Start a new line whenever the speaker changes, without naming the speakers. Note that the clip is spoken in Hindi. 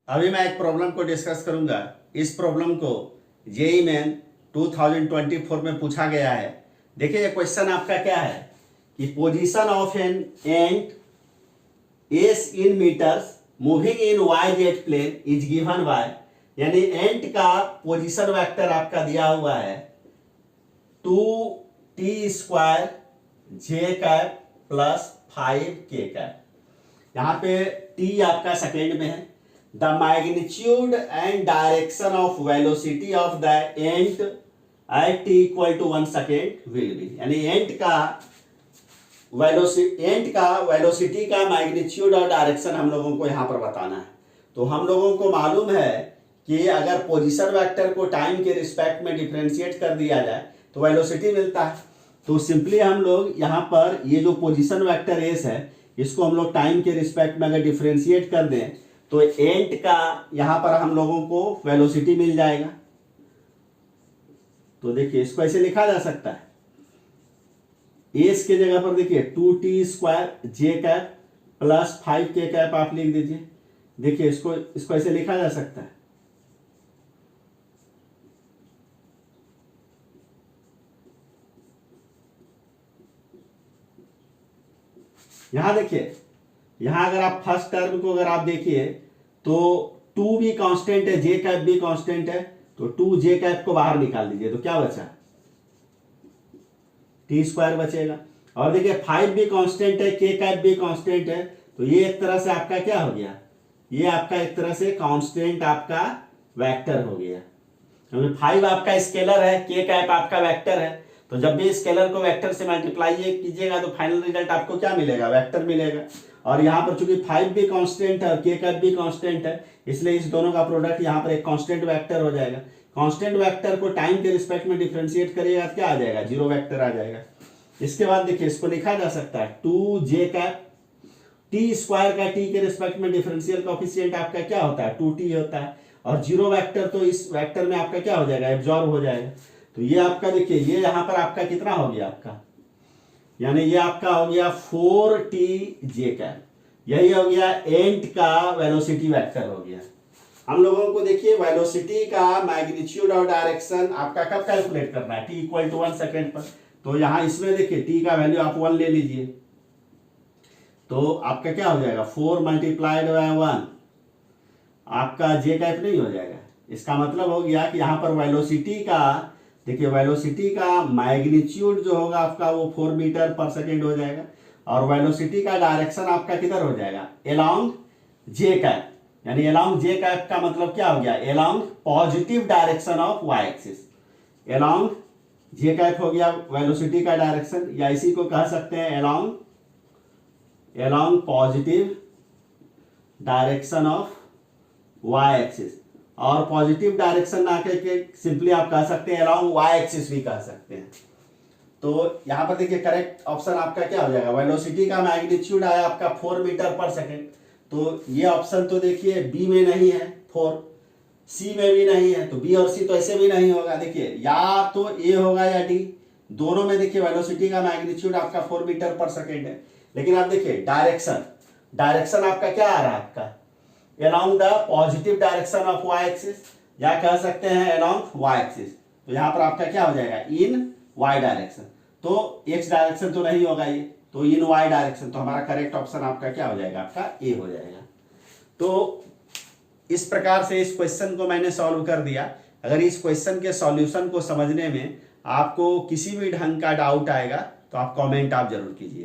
अभी मैं एक प्रॉब्लम को डिस्कस करूंगा। इस प्रॉब्लम को जेईई मेन 2024 में पूछा गया है। देखिए ये क्वेश्चन आपका क्या है कि position of an ant s in meters moving in y z plane is given by, यानी एंट का पोजीशन वेक्टर आपका दिया हुआ है 2t² जे कैप प्लस 5k कैप। यहां पे t आपका सेकेंड में है। The magnitude and direction of velocity of the ant at t equal to 1 second will be, यानी एंट का वेलोसिटी का मैग्नीट्यूड और डायरेक्शन हम लोगों को यहां पर बताना है। तो हम लोगों को मालूम है कि अगर पोजीशन वेक्टर को टाइम के रिस्पेक्ट में डिफरेंशिएट कर दिया जाए तो वेलोसिटी मिलता है। तो सिंपली हम लोग यहाँ पर ये जो पोजीशन वेक्टर एस है इसको हम लोग टाइम के रिस्पेक्ट में अगर डिफरेंशिएट कर दें तो एंट का यहाँ पर हम लोगों को वेलोसिटी मिल जाएगा। तो देखिए इसको ऐसे लिखा जा सकता है, एस के जगह पर देखिए 2t² जे कैप प्लस 5k कैप आप लिख दीजिए। देखिए इसको ऐसे लिखा जा सकता है। यहां देखिए, यहां अगर आप फर्स्ट टर्म को अगर आप देखिए तो 2 भी कांस्टेंट है, जे कैप भी कांस्टेंट है, तो 2 जे कैप को बाहर निकाल दीजिए तो क्या बचा, t² बचेगा। और देखिए 5 भी कांस्टेंट है, k कैप भी कांस्टेंट है, तो ये एक तरह से आपका क्या हो गया, ये आपका एक तरह से कांस्टेंट आपका वेक्टर हो गया, क्योंकि 5 आपका स्केलर है, k कैप आपका वेक्टर है। तो जब भी स्केलर को वेक्टर से मल्टीप्लाई कीजिएगा तो फाइनल रिजल्ट आपको क्या मिलेगा, वेक्टर मिलेगा। और यहाँ पर चूंकि 5 भी कांस्टेंट है और k कैप भी कांस्टेंट है, इसलिए इस दोनों का प्रोडक्ट यहाँ पर एक कांस्टेंट वेक्टर हो जाएगा। कांस्टेंट वेक्टर को टाइम के रिस्पेक्ट में डिफरेंशिएट करिएगा तो क्या आ जाएगा, जीरो वेक्टर आ जाएगा। इसके बाद देखिए इसको लिखा जा सकता है 2 जे कैप, t² का t के रिस्पेक्ट में डिफरेंशियल कोएफिशिएंट आपका क्या होता है, 2t होता है, और जीरो वेक्टर तो इस वेक्टर में आपका क्या हो जाएगा, एब्जॉर्ब हो जाएगा। तो ये आपका देखिए ये यहाँ पर आपका कितना हो गया आपका, यानी ये आपका हो गया 4t जे कैप, यही हो गया एंट का वेलोसिटी वेक्टर हो गया। हम लोगों को देखिए वेलोसिटी का मैग्नीट्यूड और डायरेक्शन आपका कब कैलकुलेट करना है, t इक्वल टू 1 सेकेंड पर। तो यहां इसमें देखिए t का वैल्यू आप 1 ले लीजिए तो आपका क्या हो जाएगा, 4 मल्टीप्लाइड बाय 1, आपका जे कैप नहीं हो जाएगा। इसका मतलब हो गया कि यहाँ पर वेलोसिटी का देखिए, वेलोसिटी का मैग्नीट्यूड जो होगा आपका वो 4 मीटर पर सेकेंड हो जाएगा, और वेलोसिटी का डायरेक्शन आपका किधर हो जाएगा, अलोंग जे कैप, यानी अलोंग जे कैप का मतलब क्या हो गया, along positive direction of y axis. Along j cap हो गया वेलोसिटी का डायरेक्शन, या इसी को कह सकते हैं along positive direction of y axis. और पॉजिटिव डायरेक्शन ना करके सिंपली आप कह सकते हैं अलोंग वाई एक्सिस भी कह सकते हैं। तो यहां पर देखिए करेक्ट ऑप्शन आपका क्या हो जाएगा, वेलोसिटी का मैग्नीट्यूड आया आपका 4 मीटर पर सेकेंड, तो ये ऑप्शन तो देखिए बी में नहीं है 4, सी में भी नहीं है, तो बी और सी तो ऐसे भी नहीं होगा। देखिए या तो ए होगा या डी, दोनों में देखिए वेलोसिटी का मैग्नीट्यूड आपका 4 मीटर पर सेकेंड है, लेकिन आप देखिए डायरेक्शन आपका क्या आ रहा है आपका, along the positive direction of y axis, या कह सकते हैं along y axis। तो यहां पर आपका क्या हो जाएगा, in y डायरेक्शन, तो x डायरेक्शन तो नहीं होगा ये, तो in y डायरेक्शन, तो हमारा करेक्ट ऑप्शन आपका क्या हो जाएगा, आपका ए हो जाएगा। तो इस प्रकार से इस क्वेश्चन को मैंने सॉल्व कर दिया। अगर इस क्वेश्चन के सॉल्यूशन को समझने में आपको किसी भी ढंग का डाउट आएगा तो आप कमेंट आप जरूर कीजिए।